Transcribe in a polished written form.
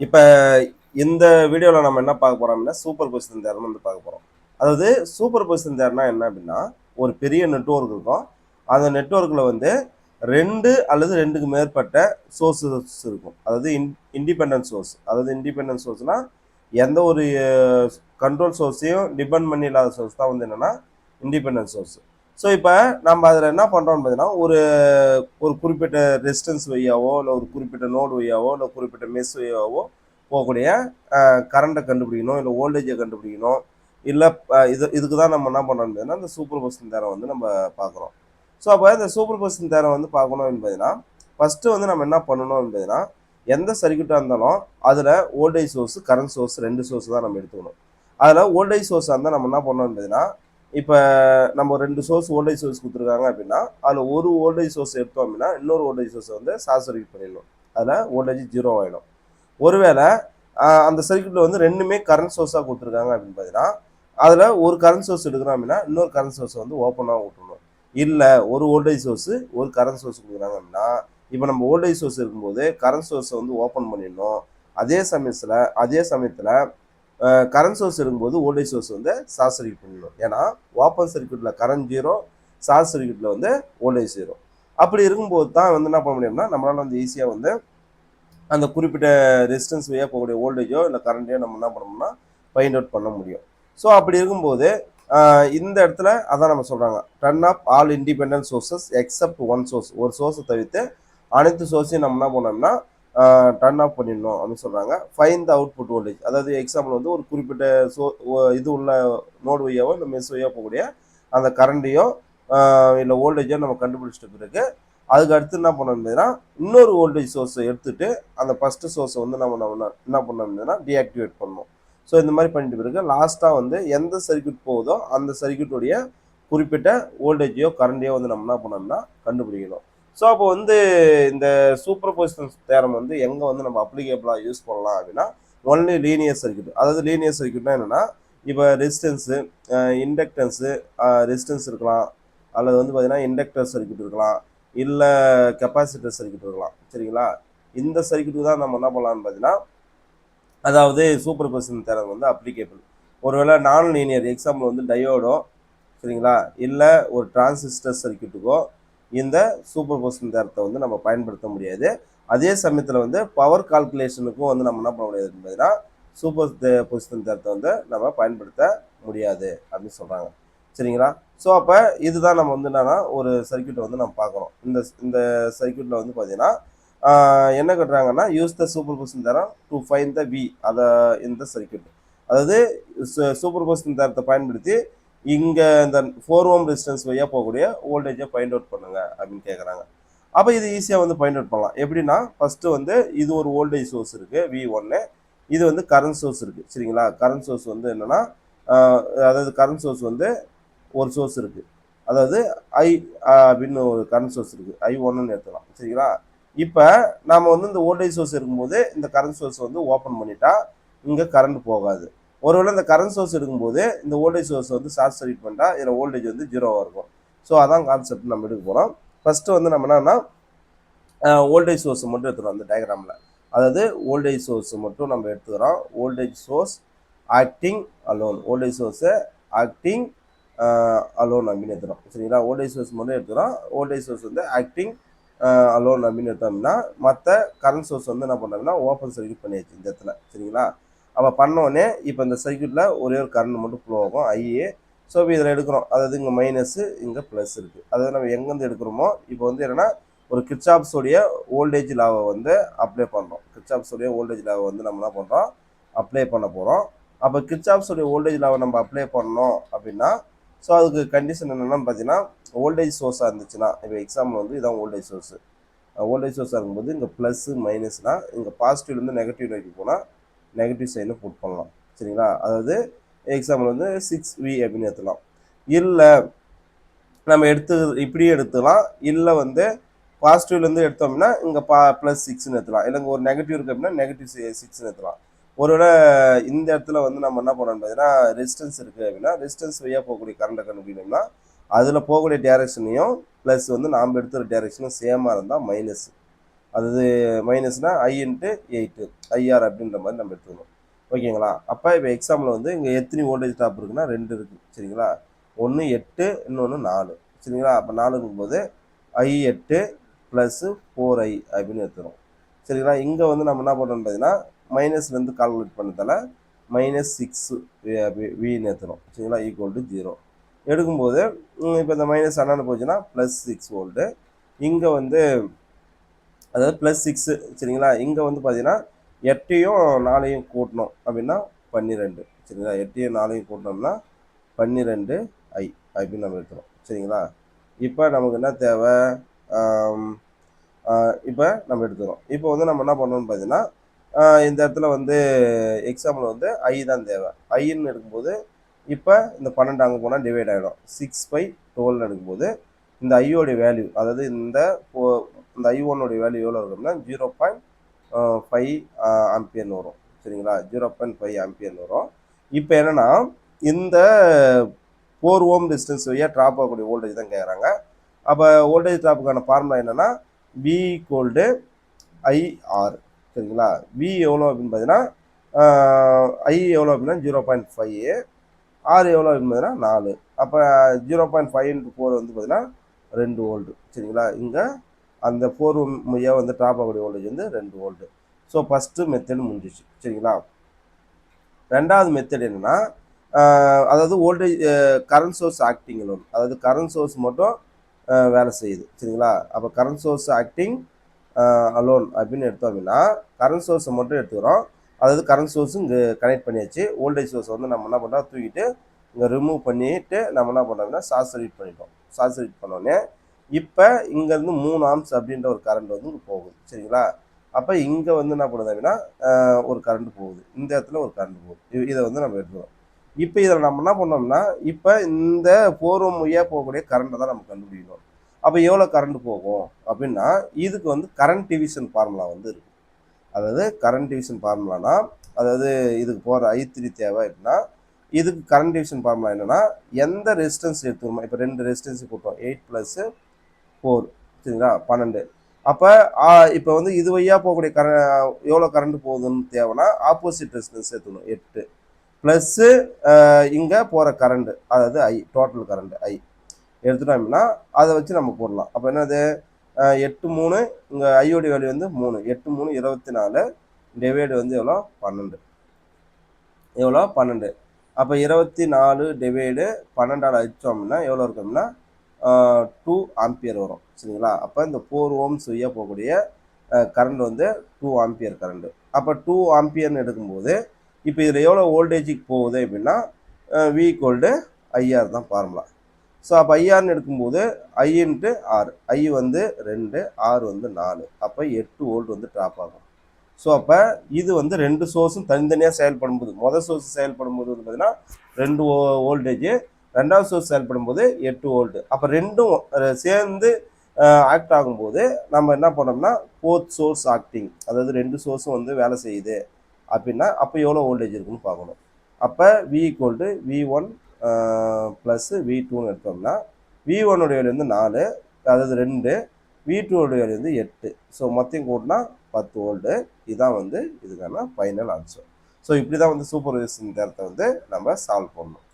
இப்ப இந்த வீடியோல நம்ம என்ன பார்க்க போறோம் அப்படின்னா, சூப்பர் பொசிஷன் தியரம் வந்து பார்க்க போறோம். அதாவது சூப்பர் பொசிஷன் தியரம்னா என்ன அப்படின்னா, ஒரு பெரிய நெட்வொர்க் இருக்கும். அந்த நெட்வொர்க்ல வந்து 2 அல்லது 2க்கு மேற்பட்ட சோர்ஸஸ் இருக்கும். அதாவது இண்டிபெண்டன்ட் சோர்ஸ். அதாவது இண்டிபெண்டன்ட் சோர்ஸ்னா, எந்த ஒரு கண்ட்ரோல் சோர்ஸையும் டிபெண்ட் பண்ணி இல்லாத சோர்ஸ் தான் வந்து என்னன்னா, இண்டிபெண்டன்ட் சோர்ஸ். ஸோ இப்ப நம்ம அதில என்ன பண்றோம்னு பார்த்தீங்கன்னா, ஒரு ஒரு குறிப்பிட்ட ரெசிஸ்டன்ஸ் வழியாவோ, இல்ல ஒரு குறிப்பிட்ட நோடு வழியாவோ, இல்ல குறிப்பிட்ட மெஷ் வழியாவோ போகக்கூடிய கரண்ட்டை கண்டுபிடிக்கணும், இல்லை வோல்டேஜை கண்டுபிடிக்கணும், இல்லை இதுக்கு தான் நம்ம என்ன பண்ணோம் அப்படின்னா இந்த சூப்பர் பொசிஷன் தேரம் வந்து நம்ம பார்க்குறோம். ஸோ அப்போ இந்த சூப்பர் பொசிஷன் தேரம் வந்து பார்க்கணும் என்பதுனா ஃபஸ்ட்டு வந்து நம்ம என்ன பண்ணணும் என்பதுனா எந்த சர்க்யூட்டாக இருந்தாலும் அதில் voltage source current source 2 source தான் நம்ம எடுத்துக்கணும். அதில் வோல்டேஜ் சோர்ஸாக இருந்தால் நம்ம என்ன பண்ணணும் என்பதுனா இப்போ நம்ம 2 சோர்ஸ் வோல்டேஜ் சோர்ஸ் கொடுத்துருக்காங்க அப்படின்னா அதில் ஒரு வோல்டேஜ் சோர்ஸ் எடுத்தோம் அப்படின்னா இன்னொரு வோல்டேஜ் சோர்ஸை வந்து ஷார்ட் சர்க்யூட் பண்ணிடணும். அதில் வோல்டேஜ் 0 ஆகிடும். ஒருவேளை அந்த சர்க்யூட்டில் வந்து ரெண்டுமே கரண்ட் சோர்ஸாக கொடுத்துருக்காங்க அப்படின்னு பார்த்தீங்கன்னா அதில் ஒரு கரண்ட் சோர்ஸ் எடுக்கிறோம் அப்படின்னா இன்னொரு கரண்ட் சோர்ஸ் வந்து ஓப்பனாக விட்டுணும். இல்லை ஒரு வோல்டேஜ் சோர்ஸு ஒரு கரண்ட் சோர்ஸ் கொடுக்குறாங்க அப்படின்னா இப்போ நம்ம வோல்டேஜ் சோர்ஸ் இருக்கும்போது கரண்ட் சோர்ஸை வந்து ஓப்பன் பண்ணிடணும். அதே சமயத்தில் கரண்ட் சோர்ஸ் இருக்கும்போது வோல்டேஜ் சோர்ஸ் வந்து ஷார்ட் சர்க்யூட் பண்ணிடணும். ஏன்னா ஓப்பன் சர்க்யூட்டில் கரண்ட் 0, ஷார்ட் சர்க்யூட்டில் வந்து வோல்டேஜ் 0. அப்படி இருக்கும்போது தான் வந்து என்ன பண்ண முடியும்னா நம்மளால் வந்து ஈஸியாக வந்து அந்த குறிப்பிட்ட ரெசிஸ்டன்ஸ் வழியாக போகக்கூடிய வோல்டேஜோ இல்லை கரண்ட்டையோ நம்ம என்ன பண்ணோம்னா ஃபைண்ட் அவுட் பண்ண முடியும். ஸோ அப்படி இருக்கும்போது இந்த இடத்துல அதான் நம்ம சொல்கிறாங்க, turn of all independent sources accept one source. ஒரு சோர்ஸை தவிர்த்து அனைத்து சோர்ஸையும் நம்ம என்ன பண்ணோம்னா டர்ன் ஆஃப் பண்ணிடணும் அப்படின்னு சொல்கிறாங்க. Find the output voltage. அதாவது எக்ஸாம்பிள் வந்து ஒரு குறிப்பிட்ட இது உள்ள நோடு வழியாவோ இல்லை மெஸ் வழியாக போகக்கூடிய அந்த கரண்ட்டையோ இல்லை வோல்டேஜோ நம்ம கண்டுபிடிச்சிட்ட பிறகு அதுக்கு அடுத்து என்ன பண்ணோம்னா இன்னொரு வோல்டேஜ் சோர்ஸை எடுத்துட்டு அந்த ஃபஸ்ட்டு சோர்ஸை வந்து நம்ம என்ன பண்ணோம்னா டீஆக்டிவேட் பண்ணணும். ஸோ இந்த மாதிரி பண்ணிட்டு பிறகு லாஸ்ட்டாக வந்து எந்த சர்க்யூட் போகுதோ அந்த சர்க்யூட்டுடைய குறிப்பிட்ட வோல்டேஜையோ கரண்டையோ வந்து நம்ம என்ன பண்ணோம்னா கண்டுபிடிக்கணும். ஸோ அப்போ வந்து இந்த சூப்பர் பொசிஷன் தேரம் வந்து எங்கே வந்து நம்ம அப்ளிகேபிளாக யூஸ் பண்ணலாம் அப்படின்னா ஒன்லி லீனியர் சர்க்யூட். அதாவது லீனியர் சர்க்யூட்னா என்னென்னா இப்போ ரெசிஸ்டன்ஸு, இண்டக்டன்ஸு, ரெசிஸ்டன்ஸ் இருக்கலாம், அல்லது வந்து பார்த்தீங்கன்னா இண்டக்டர் சர்க்யூட் இருக்கலாம், இல்லை கெப்பாசிட்டர் சர்க்யூட் இருக்கலாம். சரிங்களா? இந்த சர்க்யூட்டுக்கு தான் நம்ம என்ன பண்ணலாம்னு பார்த்தீங்கன்னா அதாவது சூப்பர் பொசிஷன் தேரம் வந்து அப்ளிகேபிள். ஒருவேளை நான் லீனியர் எக்ஸாம்பிள் வந்து டயோடோ, சரிங்களா, இல்லை ஒரு டிரான்சிஸ்டர் சர்க்யூட்டுக்கோ இந்த சூப்பர் பொசிஷன் தேரத்தை வந்து நம்ம பயன்படுத்த முடியாது. அதே சமயத்தில் வந்து பவர் கால்குலேஷனுக்கும் வந்து நம்ம என்ன பண்ண முடியாது பார்த்தீங்கன்னா சூப்பர் பொசிஷன் தேரத்தை வந்து நம்ம பயன்படுத்த முடியாது அப்படின்னு சொல்கிறாங்க. சரிங்களா? ஸோ அப்போ இதுதான் நம்ம வந்து என்னன்னா ஒரு சர்க்யூட்டை வந்து நம்ம பார்க்குறோம். இந்த இந்த சர்க்யூட்டில் வந்து பார்த்தீங்கன்னா என்ன கட்டுறாங்கன்னா use the superposition theorem to find the V அதை இந்த சர்க்யூட். அதாவது சூப்பர் பொசிஷன் தேரத்தை பயன்படுத்தி இங்கே இந்த 4 ஓம் ரெசிஸ்டன்ஸ் வழியாக போகக்கூடிய வோல்டேஜை ஃபைண்ட் அவுட் பண்ணுங்க அப்படின்னு கேட்குறாங்க. அப்போ இது ஈஸியாக வந்து ஃபைண்ட் அவுட் பண்ணலாம். எப்படின்னா ஃபஸ்ட்டு வந்து இது ஒரு வோல்டேஜ் சோர்ஸ் இருக்குது V1, இது வந்து கரண்ட் சோர்ஸ் இருக்குது. சரிங்களா? கரண்ட் சோர்ஸ் வந்து என்னென்னா அதாவது கரண்ட் சோர்ஸ் வந்து ஒரு சோர்ஸ் இருக்குது. அதாவது ஐ அப்படின்னு ஒரு கரண்ட் சோர்ஸ் இருக்குது, I1ன்னு எடுத்துக்கலாம். சரிங்களா? இப்போ நாம் வந்து இந்த வோல்டேஜ் சோர்ஸ் இருக்கும்போது இந்த கரண்ட் சோர்ஸ் வந்து ஓப்பன் பண்ணிட்டா இங்கே கரண்ட் போகாது. ஒருவேளை இந்த கரண்ட் சோர்ஸ் இருக்கும்போது இந்த வோல்டேஜ் சோர்ஸ் வந்து ஷார்ட் சர்க்யூட் பண்ணிட்டா இதில் வோல்டேஜ் வந்து 0வாக இருக்கும். ஸோ அதான் கான்செப்ட் நம்ம எடுக்க போகிறோம். ஃபஸ்ட்டு வந்து நம்ம என்னன்னா வோல்டேஜ் சோர்ஸ் மட்டும் எடுத்துக்கிறோம் அந்த டயக்ராமில். அதாவது வோல்டேஜ் சோர்ஸ் மட்டும் நம்ம எடுத்துக்கிறோம். Voltage source acting alone, voltage சோர்ஸை ஆக்டிங் அலோன் அப்படின்னு எடுத்துகிறோம். சரிங்களா? வோல்டேஜ் சோர்ஸ் மட்டும் எடுத்துக்கிறோம். வோல்டேஜ் சோர்ஸ் வந்து ஆக்டிங் அலோன் அப்படின்னு எடுத்தோம்னா மற்ற கரண்ட் சோர்ஸ் வந்து என்ன பண்ணுறாங்கன்னா ஓப்பன் சர்க்யூட் பண்ணியாச்சு இந்த இடத்துல. சரிங்களா? அப்போ பண்ணோடனே இப்போ இந்த சர்க்யூட்டில் ஒரே ஒரு கரண்ட் மட்டும் ஃப்ளோ ஆகும், ஐஏ. ஸோ இப்போ இதில் எடுக்கிறோம், அதாவது இங்கே மைனஸு இங்கே ப்ளஸ் இருக்குது. அதாவது நம்ம எங்கேருந்து எடுக்கிறோமோ இப்போ வந்து என்னென்னா ஒரு கிர்ச்சாஃப்ஸோடைய வோல்டேஜ் லாவை வந்து அப்ளை பண்ணுறோம். கிர்ச்சாஃப்ஸோடைய வோல்டேஜ் லாவை வந்து நம்ம என்ன பண்ணுறோம், அப்ளை பண்ண போகிறோம். அப்போ கிர்ச்சாஃப்ஸோடைய வோல்டேஜ் லாவை நம்ம அப்ளை பண்ணோம் அப்படின்னா ஸோ அதுக்கு கண்டிஷன் என்னென்னு பார்த்தீங்கன்னா வோல்டேஜ் சோர்ஸாக இருந்துச்சுன்னா இப்போ எக்ஸாம்பிள் வந்து இதான் வோல்டேஜ் சோர்ஸு. வோல்டேஜ் சோர்ஸாக இருக்கும்போது இங்கே ப்ளஸ்ஸு மைனஸ்னால் இங்கே பாசிட்டிவ்லேருந்து நெகட்டிவ் நோக்கி போனால் நெகட்டிவ் சைனை புட் பண்ணலாம். சரிங்களா? அதாவது எக்ஸாம்பிள் வந்து 6V அப்படின்னு எடுத்துக்கலாம். இல்லை நம்ம இப்படியே எடுத்துக்கலாம். இல்லை வந்து பாசிட்டிவ்லேருந்து எடுத்தோம்னா இங்கே +6ன்னு எடுத்துலாம். இல்லை இங்கே ஒரு நெகட்டிவ் இருக்குது அப்படின்னா -6ன்னு எடுத்துலாம். ஒருவேளை இந்த இடத்துல வந்து நம்ம என்ன பண்ணணும் பார்த்தீங்கன்னா ரெசிஸ்டன்ஸ் இருக்குது அப்படின்னா ரெசிஸ்டன்ஸ் வழியாக போகக்கூடிய கரண்ட்டை கண்டுபிடிக்கணும்னா அதில் போகக்கூடிய டேரெக்ஷனையும் ப்ளஸ் வந்து நாம் எடுத்துகிற டேரெக்ஷனும் சேமாக இருந்தால் மைனஸ். அதாவது மைனஸ்னா ஐ இன்ட்டு 8 ஐஆர் அப்படின்ற மாதிரி நம்ம எடுத்துக்கணும். ஓகேங்களா? அப்போ இப்போ எக்ஸாம்பிள் வந்து இங்கே எத்தனை வோல்டேஜ் ட்ராப் இருக்குன்னா 2 இருக்குது. சரிங்களா? ஒன்று 8, இன்னொன்று 4. சரிங்களா? அப்போ 4 போது I8 ப்ளஸ்ஸு 4I அப்படின்னு எடுத்துக்கிறோம். சரிங்களா? இங்கே வந்து நம்ம என்ன பண்ணுறோம்னு பார்த்தீங்கன்னா மைனஸ்லேருந்து கால்குலேட் பண்ணதால -6 வின்னு எடுத்துகிறோம். சரிங்களா? ஈக்குவல் டு 0 எடுக்கும்போது இப்போ இந்த மைனஸ் அண்ணாண்டு போச்சுன்னா +6 வோல்ட்டு. இங்கே வந்து அதாவது +6. சரிங்களா? இங்கே வந்து பார்த்தீங்கன்னா 8யும் 4யும் கூட்டணும் அப்படின்னா 12. சரிங்களா? 8யும் 4யும் கூட்டினோம்னா 12I அப்படின்னு நம்ம எடுத்துகிறோம். சரிங்களா? இப்போ நமக்கு என்ன தேவை? இப்போ நம்ம எடுத்துக்கிறோம். இப்போ வந்து நம்ம என்ன பண்ணணும்னு பார்த்தீங்கன்னா இந்த இடத்துல வந்து எக்ஸாம்பிள் வந்து ஐ தான் தேவை. ஐன்னு எடுக்கும்போது இப்போ இந்த 12 அங்கே போனால் டிவைட் ஆகிடும். 6/12 எடுக்கும்போது இந்த ஐயோடைய வேல்யூ, அதாவது இந்த I1 வேல்யூ எவ்வளோ இருக்கும்னா 0.5 ஆம்பியர்னு வரும். சரிங்களா? 0.5 ஆம்பியர்னு வரும். இப்போ என்னன்னா இந்த 4 ஓம் டிஸ்டன்ஸ் வழியாக ட்ராப் ஆகக்கூடிய வோல்டேஜ் தான் கேட்குறாங்க. அப்போ வோல்டேஜ் ட்ராப்புக்கான ஃபார்முலா என்னன்னா V = IR. சரிங்களா? V எவ்வளோ அப்படின்னு பார்த்தீங்கன்னா I எவ்வளோ அப்படின்னா 0.5, R எவ்வளோ அப்படின்னு பார்த்தீங்கன்னா 4. அப்போ 0.5 × 4 வந்து பார்த்தீங்கன்னா 2 வோல்ட்டு. சரிங்களா? இங்கே அந்த 4 வழியாக வந்து ட்ராப் ஆகக்கூடிய வோல்டேஜ் வந்து 2 வோல்ட்டு. ஸோ ஃபஸ்ட்டு மெத்தட் முடிஞ்சிச்சு. சரிங்களா? ரெண்டாவது மெத்தட் என்னன்னா அதாவது voltage current source acting loan, அதாவது கரண்ட் சோர்ஸ் மட்டும் வேலை செய்யுது. சரிங்களா? அப்போ கரண்ட் சோர்ஸ் ஆக்டிங் அலோன் அப்படின்னு எடுத்தோம் அப்படின்னா கரண்ட் சோர்ஸை மட்டும் எடுத்துக்கிறோம். அதாவது கரண்ட் சோர்ஸும் இங்கே கனெக்ட் பண்ணியாச்சு. வோல்டேஜ் சோர்ஸ் வந்து நம்ம என்ன பண்ணுறோம், தூக்கிட்டு இங்கே ரிமூவ் பண்ணிவிட்டு நம்ம என்ன பண்ணுறோம்னா ஷார்ட் சர்க்யூட் பண்ணிட்டோம். ஷார்ட் சர்க்யூட் பண்ணோடனே இப்போ இங்கேருந்து 3 ஆம்ஸ் அப்படின்ற ஒரு கரண்ட் வந்து இங்கே போகுது. சரிங்களா? அப்போ இங்கே வந்து என்ன பண்ணுது அப்படின்னா ஒரு கரண்ட் போகுது, இந்த இடத்துல ஒரு கரண்ட் போகுது. இதை வந்து நம்ம எடுத்துக்கிறோம். இப்போ இதில் நம்ம என்ன பண்ணோம்னா இப்போ இந்த 4 ஓம் வழியாக போகக்கூடிய கரண்ட்டை தான் நம்ம கண்டுபிடிக்கணும். அப்போ எவ்வளோ கரண்ட் போகும் அப்படின்னா இதுக்கு வந்து கரண்ட் டிவிஷன் ஃபார்முலா வந்து இருக்குது. அதாவது கரண்ட் டிவிஷன் ஃபார்முலானா, அதாவது இதுக்கு போகிற I3 தேவை அப்படின்னா இதுக்கு கரண்ட் டிவிஷன் ஃபார்முலா என்னென்னா எந்த ரெசிஸ்டன்ஸ் எடுத்துக்கணுமோ, இப்போ 2 ரெசிஸ்டன்ஸ் போட்டோம் 8 + 4. சரிங்களா? 12. அப்போ இப்போ வந்து இது வழியாக போகக்கூடிய எவ்வளோ கரண்ட் போகுதுன்னு தேவைன்னா ஆப்போசிட் ரெசிஸ்டன்ஸ் எடுத்துக்கணும் 8 ப்ளஸ்ஸு இங்கே போகிற கரண்ட், அதாவது I டோட்டல் கரண்ட் I எடுத்துட்டோம் அப்படின்னா அதை வச்சு நம்ம போடலாம். அப்போ என்னது 8 3 இங்கே ஐயோடைய வேல்யூ வந்து 3, 8 3 24 டிவைடு வந்து எவ்வளோ 12. எவ்வளோ 12. அப்போ 24 டிவைடு 12ஆல் அடித்தோம் அப்படின்னா எவ்வளோ இருக்கும் அப்படின்னா 2 ஆம்பியர் வரும். சரிங்களா? அப்போ இந்த 4 ஓம்ஸ் வழியாக போகக்கூடிய கரண்ட் வந்து 2 ஆம்பியர் கரண்ட். அப்போ 2 ஆம்பியர்னு எடுக்கும்போது இப்போ இதில் எவ்வளோ வோல்டேஜுக்கு போகுது அப்படின்னா V = IR தான் ஃபார்முலா. ஸோ அப்போ ஐஆர்னு எடுக்கும்போது I × R, I வந்து 2, R வந்து 4. அப்போ 8 வோல்ட் வந்து ட்ராப் ஆகும். ஸோ அப்போ இது வந்து 2 சோர்ஸும் தனித்தனியாக செயல்படும்போது, மொதல் சோர்ஸ் செயல்படும்போது வந்து பார்த்தீங்கன்னா 2 வோல்டேஜ், ரெண்டாவது சோர்ஸ் செயல்படும்போது 8 வோல்ட். அப்போ ரெண்டும் சேர்ந்து ஆக்ட் ஆகும்போது நம்ம என்ன பண்ணோம்னா போத் சோர்ஸ் ஆக்டிங், அதாவது 2 சோர்ஸும் வந்து வேலை செய்யுது அப்படின்னா அப்போ எவ்வளோ வோல்டேஜ் இருக்குன்னு பார்க்கணும். அப்போ V = V1 ப்ளஸ் V2ன்னு எடுத்தோம்னா V1 வேல்யூ வந்து 4, அதாவது 2, V2 வேல்யூ வந்து 8. ஸோ மொத்தம் கூட்டினா 10 வோல்ட்டு. இதுதான் வந்து இதுக்கான ஃபைனல் ஆன்சர். ஸோ இப்படி தான் வந்து சூப்பர் பொசிஷன் தேற்றத்தை வந்து நம்ம சால்வ் பண்ணணும்.